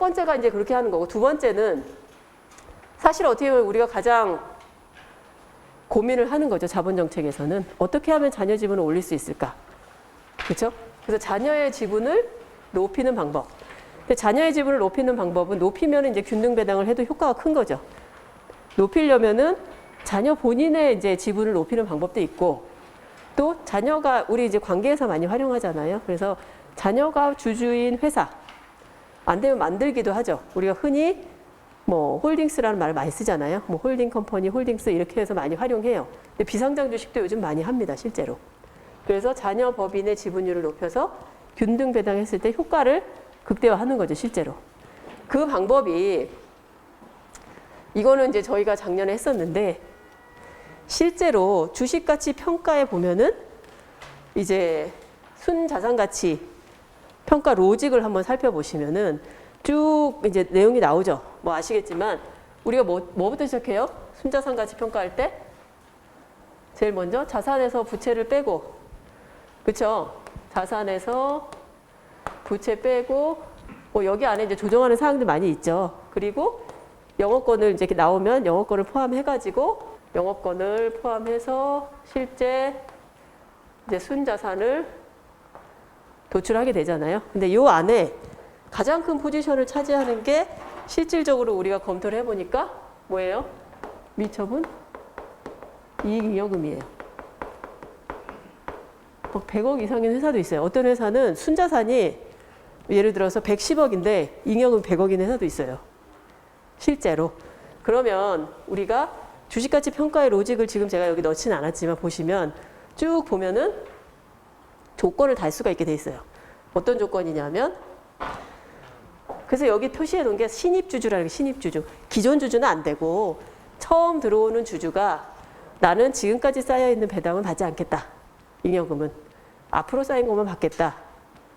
번째가 이제 그렇게 하는 거고, 두 번째는 사실 어떻게 보면 우리가 가장 고민을 하는 거죠. 자본정책에서는. 어떻게 하면 자녀 지분을 올릴 수 있을까? 그렇죠? 그래서 자녀의 지분을 높이는 방법. 근데 자녀의 지분을 높이는 방법은 높이면 이제 균등 배당을 해도 효과가 큰 거죠. 높이려면은 자녀 본인의 이제 지분을 높이는 방법도 있고, 또 자녀가 우리 이제 관계에서 많이 활용하잖아요. 그래서 자녀가 주주인 회사, 안 되면 만들기도 하죠. 우리가 흔히 뭐 홀딩스라는 말을 많이 쓰잖아요. 뭐 홀딩 컴퍼니, 홀딩스 이렇게 해서 많이 활용해요. 근데 비상장 주식도 요즘 많이 합니다, 실제로. 그래서 자녀 법인의 지분율을 높여서 균등 배당했을 때 효과를 극대화하는 거죠, 실제로. 그 방법이, 이거는 이제 저희가 작년에 했었는데, 실제로 주식가치 평가에 보면은 이제 순자산가치 평가 로직을 한번 살펴보시면은 쭉 이제 내용이 나오죠. 뭐 아시겠지만 우리가 뭐부터 시작해요? 순자산가치 평가할 때 제일 먼저 자산에서 부채를 빼고, 그렇죠? 자산에서 부채 빼고, 뭐 여기 안에 이제 조정하는 사항들 많이 있죠. 그리고 영업권을 이제 이렇게 나오면 영업권을 포함해가지고 영업권을 포함해서 실제 이제 순자산을 도출하게 되잖아요. 근데 이 안에 가장 큰 포지션을 차지하는 게 실질적으로 우리가 검토를 해보니까 뭐예요? 미처분 이익잉여금이에요. 100억 이상인 회사도 있어요. 어떤 회사는 순자산이 예를 들어서 110억인데 잉여금 100억인 회사도 있어요. 실제로. 그러면 우리가 주식가치 평가의 로직을 지금 제가 여기 넣지는 않았지만 보시면 쭉 보면은 조건을 달 수가 있게 돼 있어요. 어떤 조건이냐면, 그래서 여기 표시해 놓은 게 신입주주라는 게 신입주주. 기존 주주는 안 되고 처음 들어오는 주주가 나는 지금까지 쌓여있는 배당은 받지 않겠다. 잉여금은. 앞으로 쌓인 것만 받겠다.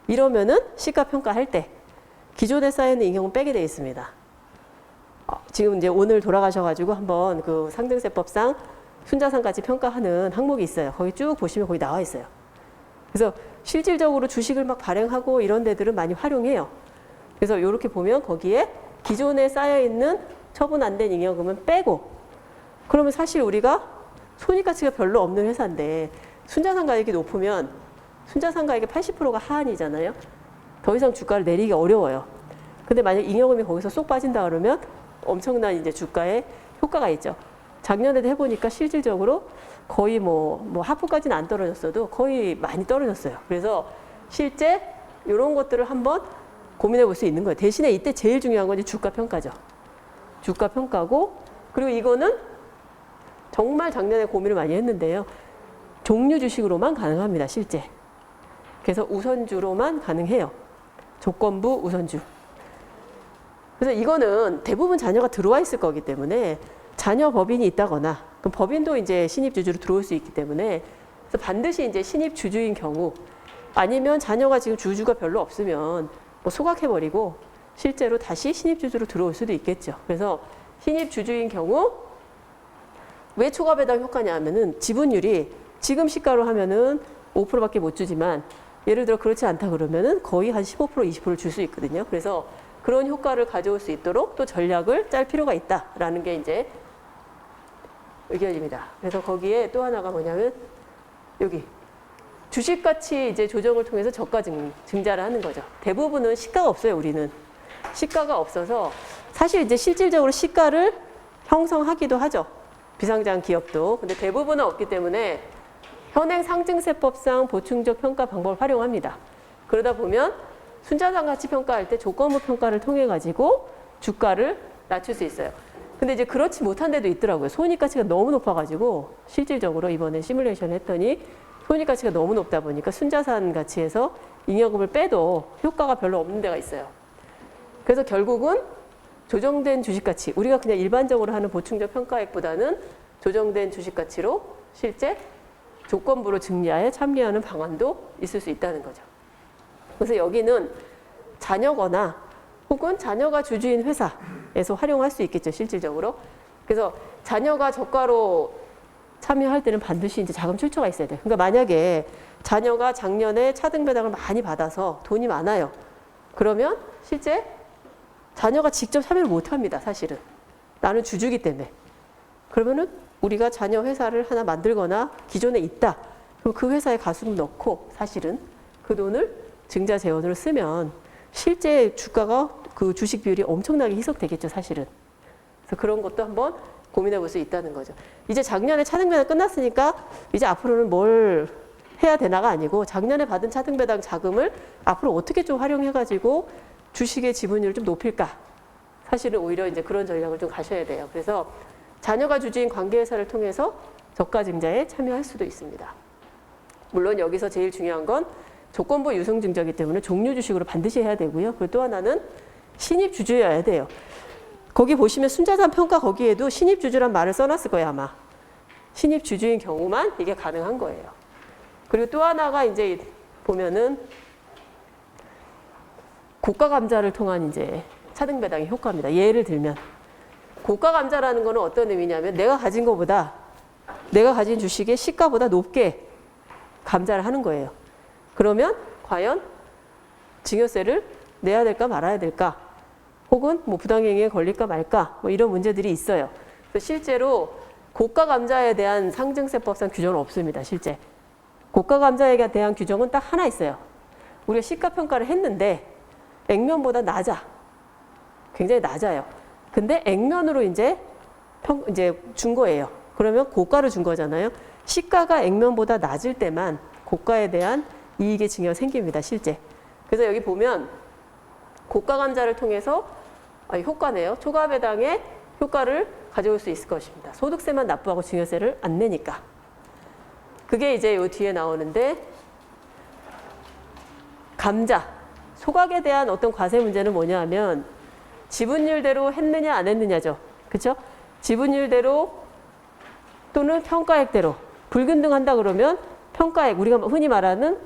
이러면은 시가평가할 때 기존에 쌓여있는 잉여금 빼게 돼 있습니다. 지금 이제 오늘 돌아가셔가지고 한번 그 상등세법상 순자산까지 평가하는 항목이 있어요. 거기 쭉 보시면 거기 나와 있어요. 그래서 실질적으로 주식을 막 발행하고 이런 데들은 많이 활용해요. 그래서 이렇게 보면 거기에 기존에 쌓여있는 처분 안 된 잉여금은 빼고, 그러면 사실 우리가 손익가치가 별로 없는 회사인데 순자산가액이 높으면 순자산가액의 80%가 하한이잖아요. 더 이상 주가를 내리기 어려워요. 근데 만약 잉여금이 거기서 쏙 빠진다 그러면 엄청난 이제 주가에 효과가 있죠. 작년에도 해보니까 실질적으로 거의 뭐 하프까지는 안 떨어졌어도 거의 많이 떨어졌어요. 그래서 실제 이런 것들을 한번 고민해 볼 수 있는 거예요. 대신에 이때 제일 중요한 건 주가 평가죠. 주가 평가고, 그리고 이거는 정말 작년에 고민을 많이 했는데요. 종류 주식으로만 가능합니다, 실제. 그래서 우선주로만 가능해요. 조건부 우선주. 그래서 이거는 대부분 자녀가 들어와 있을 거기 때문에 자녀 법인이 있다거나, 그럼 법인도 이제 신입주주로 들어올 수 있기 때문에, 그래서 반드시 이제 신입주주인 경우, 아니면 자녀가 지금 주주가 별로 없으면 뭐 소각해버리고 실제로 다시 신입주주로 들어올 수도 있겠죠. 그래서 신입주주인 경우 왜 초과배당 효과냐 하면은 지분율이 지금 시가로 하면은 5%밖에 못 주지만 예를 들어 그렇지 않다 그러면은 거의 한 15%, 20%를 줄 수 있거든요. 그래서 그런 효과를 가져올 수 있도록 또 전략을 짤 필요가 있다라는 게 이제 의견입니다. 그래서 거기에 또 하나가 뭐냐면 여기 주식가치 이제 조정을 통해서 저가 증자를 하는 거죠. 대부분은 시가가 없어요, 우리는. 시가가 없어서 사실 이제 실질적으로 시가를 형성하기도 하죠. 비상장 기업도. 근데 대부분은 없기 때문에 현행 상증세법상 보충적 평가 방법을 활용합니다. 그러다 보면 순자산 가치 평가할 때 조건부 평가를 통해 가지고 주가를 낮출 수 있어요. 근데 이제 그렇지 못한 데도 있더라고요. 손익가치가 너무 높아가지고 실질적으로 이번에 시뮬레이션 했더니 손익가치가 너무 높다 보니까 순자산 가치에서 잉여금을 빼도 효과가 별로 없는 데가 있어요. 그래서 결국은 조정된 주식가치, 우리가 그냥 일반적으로 하는 보충적 평가액보다는 조정된 주식가치로 실제 조건부로 증자에 참여하는 방안도 있을 수 있다는 거죠. 그래서 여기는 자녀거나 혹은 자녀가 주주인 회사에서 활용할 수 있겠죠, 실질적으로. 그래서 자녀가 저가로 참여할 때는 반드시 이제 자금 출처가 있어야 돼요. 그러니까 만약에 자녀가 작년에 차등 배당을 많이 받아서 돈이 많아요. 그러면 실제 자녀가 직접 참여를 못 합니다, 사실은. 나는 주주기 때문에. 그러면은 우리가 자녀 회사를 하나 만들거나 기존에 있다. 그럼 그 회사에 가수금 넣고 사실은 그 돈을 증자 재원으로 쓰면 실제 주가가 그 주식 비율이 엄청나게 희석되겠죠, 사실은. 그래서 그런 것도 한번 고민해 볼 수 있다는 거죠. 이제 작년에 차등배당 끝났으니까 이제 앞으로는 뭘 해야 되나가 아니고 작년에 받은 차등배당 자금을 앞으로 어떻게 좀 활용해가지고 주식의 지분율을 좀 높일까? 사실은 오히려 이제 그런 전략을 좀 가셔야 돼요. 그래서 자녀가 주주인 관계회사를 통해서 저가 증자에 참여할 수도 있습니다. 물론 여기서 제일 중요한 건 조건부 유승증자이기 때문에 종류 주식으로 반드시 해야 되고요. 그리고 또 하나는 신입 주주여야 돼요. 거기 보시면 순자산 평가 거기에도 신입 주주란 말을 써놨을 거예요, 아마. 신입 주주인 경우만 이게 가능한 거예요. 그리고 또 하나가 이제 보면은 고가 감자를 통한 이제 차등배당의 효과입니다. 예를 들면 고가 감자라는 거는 어떤 의미냐면 내가 가진 것보다 내가 가진 주식의 시가보다 높게 감자를 하는 거예요. 그러면 과연 증여세를 내야 될까 말아야 될까? 혹은 뭐 부당행위에 걸릴까 말까? 뭐 이런 문제들이 있어요. 그래서 실제로 고가 감자에 대한 상증세법상 규정은 없습니다. 실제. 고가 감자에 대한 규정은 딱 하나 있어요. 우리가 시가평가를 했는데 액면보다 낮아. 굉장히 낮아요. 근데 액면으로 이제 준 거예요. 그러면 고가를 준 거잖아요. 시가가 액면보다 낮을 때만 고가에 대한 이익의 증여가 생깁니다. 실제. 그래서 여기 보면 고가 감자를 통해서 효과네요. 초과배당의 효과를 가져올 수 있을 것입니다. 소득세만 납부하고 증여세를 안 내니까. 그게 이제 요 뒤에 나오는데 감자, 소각에 대한 어떤 과세 문제는 뭐냐 하면 지분율대로 했느냐 안 했느냐죠. 그렇죠? 지분율대로 또는 평가액대로 불균등한다 그러면 평가액, 우리가 흔히 말하는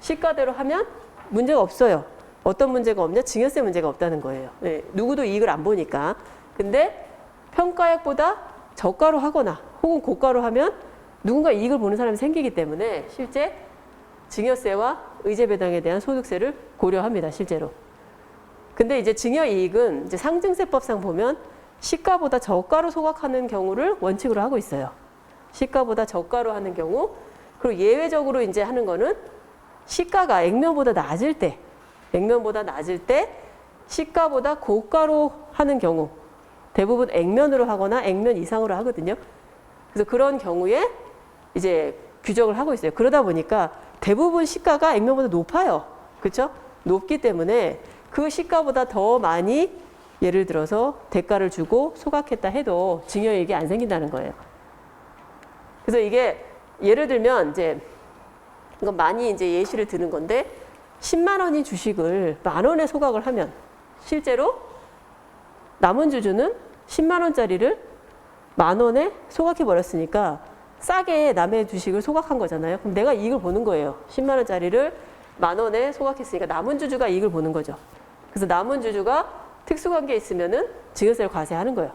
시가대로 하면 문제가 없어요. 어떤 문제가 없냐? 증여세 문제가 없다는 거예요. 네, 누구도 이익을 안 보니까. 근데 평가액보다 저가로 하거나 혹은 고가로 하면 누군가 이익을 보는 사람이 생기기 때문에 실제 증여세와 의제배당에 대한 소득세를 고려합니다. 실제로. 근데 이제 증여이익은 이제 상증세법상 보면 시가보다 저가로 소각하는 경우를 원칙으로 하고 있어요. 시가보다 저가로 하는 경우, 그리고 예외적으로 이제 하는 거는 시가가 액면보다 낮을 때 시가보다 고가로 하는 경우, 대부분 액면으로 하거나 액면 이상으로 하거든요. 그래서 그런 경우에 이제 규정을 하고 있어요. 그러다 보니까 대부분 시가가 액면보다 높아요. 그렇죠? 높기 때문에 그 시가보다 더 많이 예를 들어서 대가를 주고 소각했다 해도 증여이익이 안 생긴다는 거예요. 그래서 이게 예를 들면 이제 이건 많이 이제 예시를 드는 건데 10만 원인 주식을 만 원에 소각을 하면 실제로 남은 주주는 10만 원짜리를 만 원에 소각해 버렸으니까 싸게 남의 주식을 소각한 거잖아요. 그럼 내가 이익을 보는 거예요. 10만 원짜리를 만 원에 소각했으니까 남은 주주가 이익을 보는 거죠. 그래서 남은 주주가 특수관계에 있으면은 증여세를 과세하는 거예요.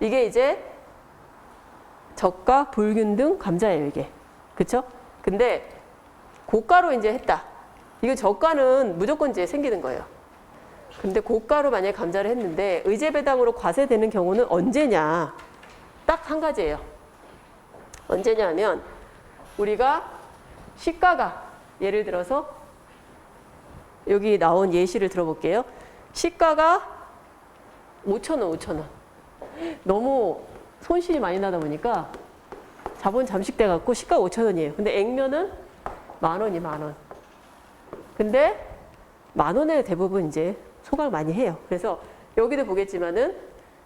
이게 이제 저가 불균등 감자예요, 이게. 그쵸? 근데 고가로 이제 했다. 이거 저가는 무조건 이제 생기는 거예요. 근데 고가로 만약에 감자를 했는데 의제배당으로 과세되는 경우는 언제냐? 딱 한 가지예요. 언제냐 하면 우리가 시가가 예를 들어서 여기 나온 예시를 들어볼게요. 시가가 5,000원. 너무 손실이 많이 나다 보니까 자본 잠식돼 갖고 시가 5,000원이에요. 근데 액면은 만 원. 근데 만 원에 대부분 이제 소각 많이 해요. 그래서 여기도 보겠지만은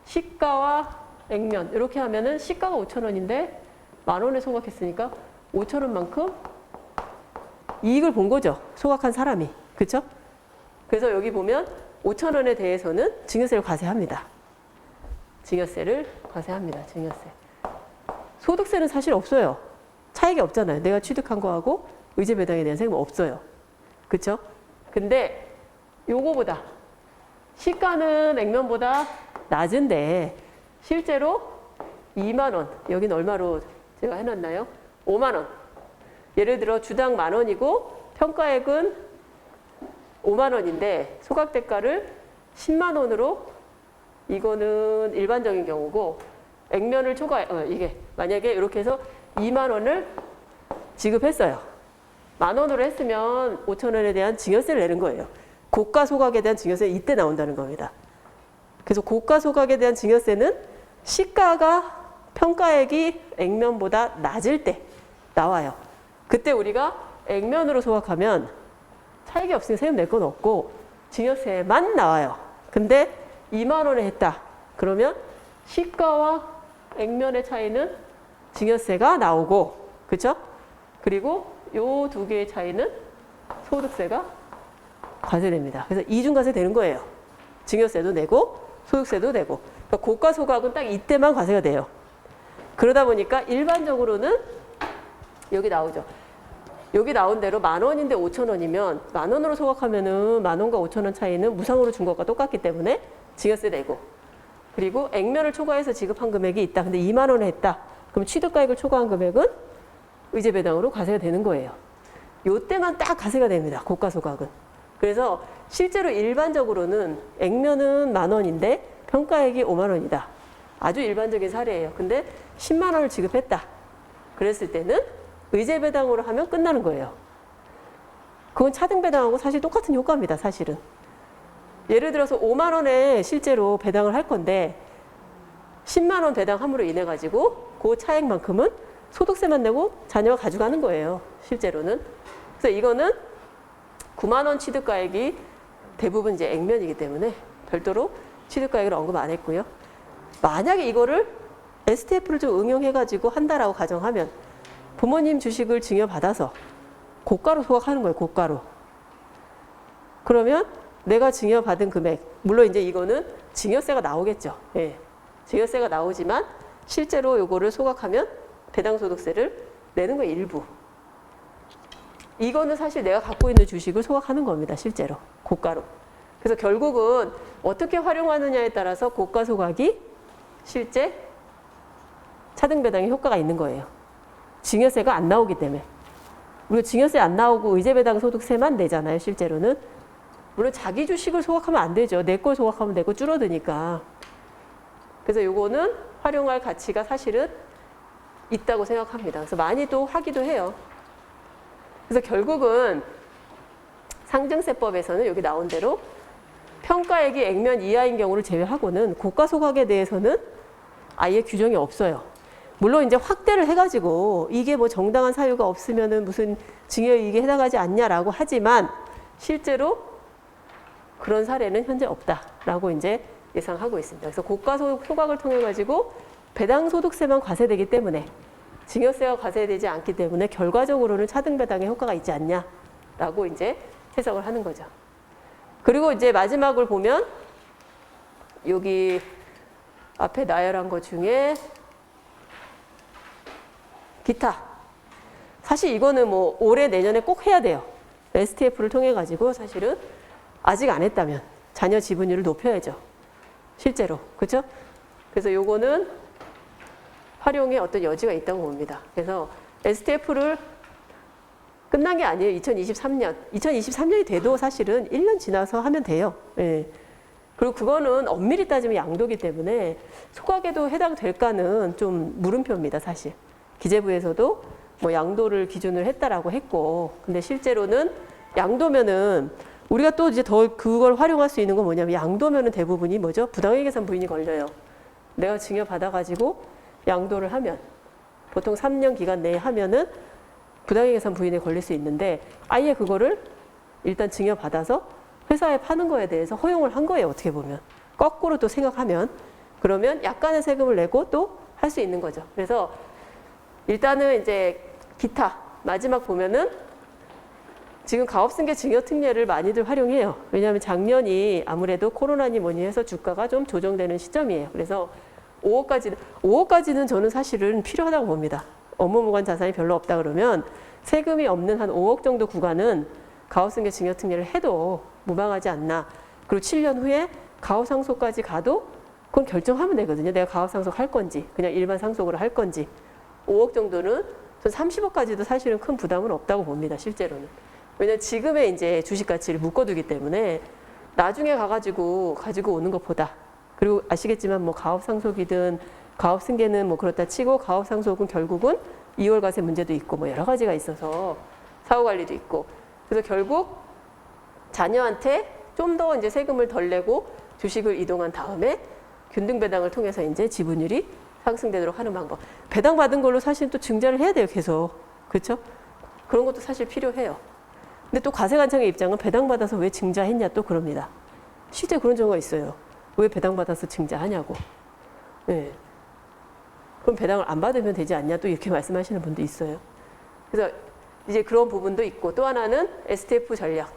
시가와 액면 이렇게 하면은 시가가 5,000원인데 만 원에 소각했으니까 5,000원만큼 이익을 본 거죠. 소각한 사람이. 그렇죠? 그래서 여기 보면 5,000원에 대해서는 증여세를 과세합니다. 증여세. 소득세는 사실 없어요. 차익이 없잖아요. 내가 취득한 거하고 의제배당에 대한 세금은 없어요. 그렇죠? 근데 요거보다 시가는 액면보다 낮은데 실제로 2만 원, 여기는 얼마로 제가 해놨나요? 5만 원. 예를 들어 주당 만 원이고 평가액은 5만 원인데 소각 대가를 10만 원으로 이거는 일반적인 경우고 액면을 이게 만약에 이렇게 해서 2만 원을 지급했어요. 만 원으로 했으면 5천 원에 대한 증여세를 내는 거예요. 고가 소각에 대한 증여세는 이때 나온다는 겁니다. 그래서 고가 소각에 대한 증여세는 시가가 평가액이 액면보다 낮을 때 나와요. 그때 우리가 액면으로 소각하면 차익이 없으니 세금 낼 건 없고 증여세만 나와요. 근데 2만 원에 했다. 그러면 시가와 액면의 차이는 증여세가 나오고, 그렇죠? 그리고 요 두 개의 차이는 소득세가 과세됩니다. 그래서 이중과세 되는 거예요. 증여세도 내고 소득세도 내고. 그러니까 고가 소각은 딱 이때만 과세가 돼요. 그러다 보니까 일반적으로는 여기 나오죠. 여기 나온 대로 만 원인데 5천 원이면 만 원으로 소각하면은 만 원과 5천 원 차이는 무상으로 준 것과 똑같기 때문에 증여세 내고, 그리고 액면을 초과해서 지급한 금액이 있다. 근데 2만 원에 했다. 그럼 취득가액을 초과한 금액은 의제배당으로 과세가 되는 거예요. 요때만 딱 과세가 됩니다. 고가 소각은. 그래서 실제로 일반적으로는 액면은 만 원인데 평가액이 5만 원이다. 아주 일반적인 사례예요. 근데 10만 원을 지급했다. 그랬을 때는 의제배당으로 하면 끝나는 거예요. 그건 차등배당하고 사실 똑같은 효과입니다. 사실은. 예를 들어서 5만 원에 실제로 배당을 할 건데 10만 원 배당함으로 인해 가지고 그 차액만큼은 소득세만 내고 자녀가 가져가는 거예요. 실제로는. 그래서 이거는 9만 원 취득가액이 대부분 이제 액면이기 때문에 별도로 취득가액을 언급 안 했고요. 만약에 이거를 STF를 좀 응용해가지고 한다라고 가정하면 부모님 주식을 증여받아서 고가로 소각하는 거예요. 고가로. 그러면 내가 증여받은 금액, 물론 이제 이거는 증여세가 나오겠죠. 예. 증여세가 나오지만 실제로 요거를 소각하면 배당소득세를 내는 거예요. 일부. 이거는 사실 내가 갖고 있는 주식을 소각하는 겁니다. 실제로. 고가로. 그래서 결국은 어떻게 활용하느냐에 따라서 고가 소각이 실제 차등배당의 효과가 있는 거예요. 증여세가 안 나오기 때문에. 우리가 증여세 안 나오고 의제배당 소득세만 내잖아요. 실제로는. 물론 자기 주식을 소각하면 안 되죠. 내 걸 소각하면 내 거 줄어드니까. 그래서 요거는 활용할 가치가 사실은 있다고 생각합니다. 그래서 많이 또 하기도 해요. 그래서 결국은 상증세법에서는 여기 나온 대로 평가액이 액면 이하인 경우를 제외하고는 고가 소각에 대해서는 아예 규정이 없어요. 물론 이제 확대를 해가지고 이게 뭐 정당한 사유가 없으면은 무슨 증여이익에 해당하지 않냐라고 하지만 실제로 그런 사례는 현재 없다라고 이제 예상하고 있습니다. 그래서 고가 소각을 통해 가지고 배당 소득세만 과세되기 때문에 증여세가 과세되지 않기 때문에 결과적으로는 차등배당의 효과가 있지 않냐라고 이제 해석을 하는 거죠. 그리고 이제 마지막을 보면 여기 앞에 나열한 것 중에 기타. 사실 이거는 뭐 올해 내년에 꼭 해야 돼요. STF를 통해 가지고 사실은 아직 안 했다면 자녀 지분율을 높여야죠. 실제로. 그렇죠? 그래서 요거는 활용에 어떤 여지가 있다고 봅니다. 그래서 STF를 끝난 게 아니에요. 2023년. 2023년이 돼도 사실은 1년 지나서 하면 돼요. 예. 그리고 그거는 엄밀히 따지면 양도기 때문에 소각에도 해당될까는 좀 물음표입니다. 사실. 기재부에서도 뭐 양도를 기준으로 했다라고 했고, 근데 실제로는 양도면은 우리가 또 이제 더 그걸 활용할 수 있는 건 뭐냐면 양도면은 대부분이 뭐죠? 부당이익계산 부인이 걸려요. 내가 증여받아가지고 양도를 하면 보통 3년 기간 내에 하면은 부당이익계산 부인에 걸릴 수 있는데 아예 그거를 일단 증여받아서 회사에 파는 거에 대해서 허용을 한 거예요. 어떻게 보면. 거꾸로 또 생각하면 그러면 약간의 세금을 내고 또 할 수 있는 거죠. 그래서 일단은 이제 기타 마지막 보면은 지금 가업승계 증여특례를 많이들 활용해요. 왜냐하면 작년이 아무래도 코로나니 뭐니 해서 주가가 좀 조정되는 시점이에요. 그래서 5억까지는 저는 사실은 필요하다고 봅니다. 업무무관 자산이 별로 없다 그러면 세금이 없는 한 5억 정도 구간은 가업승계 증여특례를 해도 무방하지 않나. 그리고 7년 후에 가업상속까지 가도 그건 결정하면 되거든요. 내가 가업상속 할 건지 그냥 일반 상속으로 할 건지. 5억 정도는 전 30억까지도 사실은 큰 부담은 없다고 봅니다. 실제로는. 왜냐하면 지금의 이제 주식 가치를 묶어두기 때문에 나중에 가지고 오는 것보다, 그리고 아시겠지만 뭐 가업상속이든 가업승계는 뭐 그렇다 치고 가업상속은 결국은 이월과세 문제도 있고 뭐 여러 가지가 있어서 사후관리도 있고, 그래서 결국 자녀한테 좀 더 이제 세금을 덜 내고 주식을 이동한 다음에 균등배당을 통해서 이제 지분율이 상승되도록 하는 방법. 배당받은 걸로 사실 또 증자를 해야 돼요, 계속. 그렇죠? 그런 것도 사실 필요해요. 근데 또 과세관청의 입장은 배당받아서 왜 증자했냐 또 그럽니다. 실제 그런 경우가 있어요. 왜 배당받아서 증자하냐고. 네. 그럼 배당을 안 받으면 되지 않냐 또 이렇게 말씀하시는 분도 있어요. 그래서 이제 그런 부분도 있고, 또 하나는 STF 전략.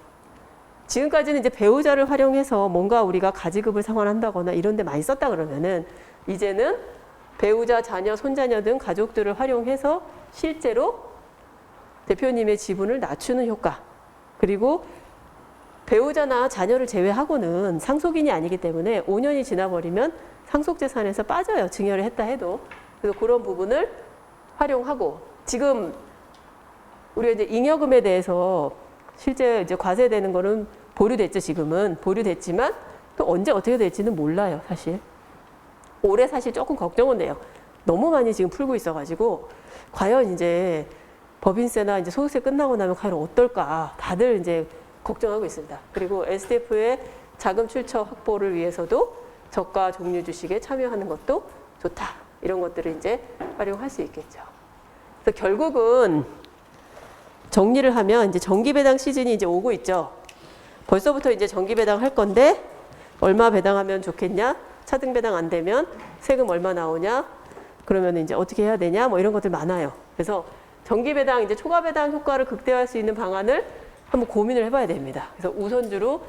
지금까지는 이제 배우자를 활용해서 뭔가 우리가 가지급을 상환한다거나 이런 데 많이 썼다 그러면은 이제는 배우자, 자녀, 손자녀 등 가족들을 활용해서 실제로 대표님의 지분을 낮추는 효과, 그리고 배우자나 자녀를 제외하고는 상속인이 아니기 때문에 5년이 지나버리면 상속재산에서 빠져요. 증여를 했다 해도. 그래서 그런 부분을 활용하고, 지금 우리가 이제 잉여금에 대해서 실제 이제 과세되는 거는 보류됐죠. 지금은 보류됐지만 또 언제 어떻게 될지는 몰라요. 사실 올해 사실 조금 걱정은 돼요. 너무 많이 지금 풀고 있어가지고 과연 이제 법인세나 이제 소득세 끝나고 나면 과연 어떨까 다들 이제 걱정하고 있습니다. 그리고 STF의 자금 출처 확보를 위해서도 저가 종류 주식에 참여하는 것도 좋다. 이런 것들을 이제 활용할 수 있겠죠. 그래서 결국은 정리를 하면 이제 정기 배당 시즌이 이제 오고 있죠. 벌써부터 이제 정기 배당 할 건데 얼마 배당하면 좋겠냐? 차등 배당 안 되면 세금 얼마 나오냐? 그러면 이제 어떻게 해야 되냐? 뭐 이런 것들 많아요. 그래서 정기 배당, 이제 초과 배당 효과를 극대화할 수 있는 방안을 한번 고민을 해봐야 됩니다. 그래서 우선주로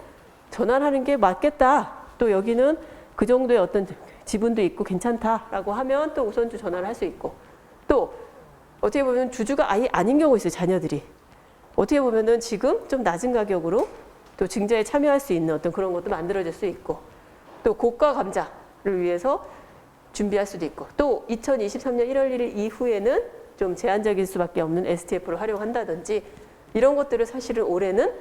전환하는 게 맞겠다. 또 여기는 그 정도의 어떤 지분도 있고 괜찮다라고 하면 또 우선주 전환을 할 수 있고, 또 어떻게 보면 주주가 아예 아닌 경우 있어요. 자녀들이. 어떻게 보면은 지금 좀 낮은 가격으로 또 증자에 참여할 수 있는 어떤 그런 것도 만들어질 수 있고, 또 고가 감자를 위해서 준비할 수도 있고, 또 2023년 1월 1일 이후에는 좀 제한적일 수밖에 없는 STF를 활용한다든지 이런 것들을 사실은 올해는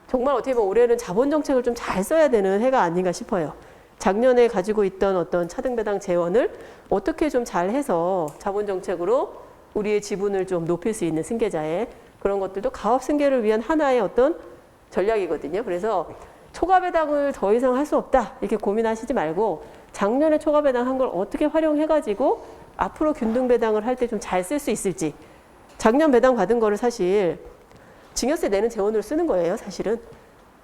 정말 어떻게 보면 올해는 자본 정책을 좀 잘 써야 되는 해가 아닌가 싶어요. 작년에 가지고 있던 어떤 차등배당 재원을 어떻게 좀 잘 해서 자본 정책으로 우리의 지분을 좀 높일 수 있는 승계자의 그런 것들도 가업 승계를 위한 하나의 어떤 전략이거든요. 그래서 초과 배당을 더 이상 할 수 없다 이렇게 고민하시지 말고 작년에 초과 배당 한 걸 어떻게 활용해가지고 앞으로 균등 배당을 할 때 좀 잘 쓸 수 있을지. 작년 배당 받은 거를 사실 증여세 내는 재원으로 쓰는 거예요, 사실은.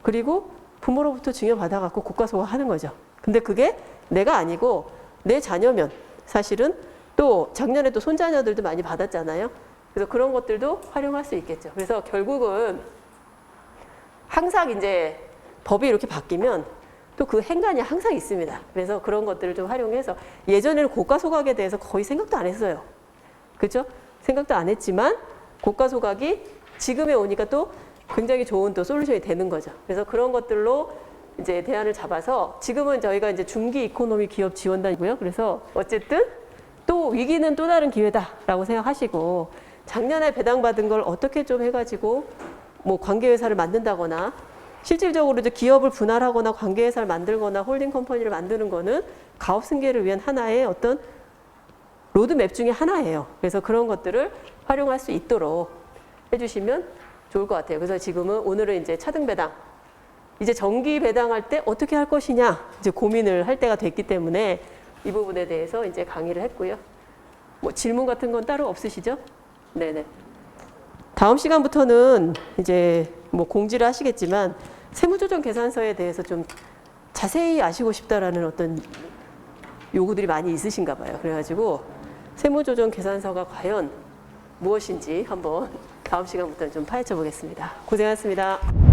그리고 부모로부터 증여 받아갖고 고가소가 하는 거죠. 근데 그게 내가 아니고 내 자녀면 사실은 또 작년에 또 손자녀들도 많이 받았잖아요. 그래서 그런 것들도 활용할 수 있겠죠. 그래서 결국은 항상 이제 법이 이렇게 바뀌면 또 그 행간이 항상 있습니다. 그래서 그런 것들을 좀 활용해서 예전에는 고가소각에 대해서 거의 생각도 안 했어요. 그렇죠? 생각도 안 했지만 고가소각이 지금에 오니까 또 굉장히 좋은 또 솔루션이 되는 거죠. 그래서 그런 것들로 이제 대안을 잡아서 지금은 저희가 이제 중기 이코노미 기업 지원단이고요. 그래서 어쨌든 또 위기는 또 다른 기회다라고 생각하시고 작년에 배당받은 걸 어떻게 좀 해가지고 뭐 관계회사를 만든다거나 실질적으로 이제 기업을 분할하거나 관계회사를 만들거나 홀딩 컴퍼니를 만드는 거는 가업 승계를 위한 하나의 어떤 로드맵 중에 하나예요. 그래서 그런 것들을 활용할 수 있도록 해주시면 좋을 것 같아요. 그래서 지금은 오늘은 이제 차등 배당, 이제 정기 배당할 때 어떻게 할 것이냐 이제 고민을 할 때가 됐기 때문에 이 부분에 대해서 이제 강의를 했고요. 뭐 질문 같은 건 따로 없으시죠? 네네. 다음 시간부터는 이제 뭐 공지를 하시겠지만 세무조정 계산서에 대해서 좀 자세히 아시고 싶다라는 어떤 요구들이 많이 있으신가 봐요. 그래가지고 세무조정 계산서가 과연 무엇인지 한번 다음 시간부터 좀 파헤쳐 보겠습니다. 고생하셨습니다.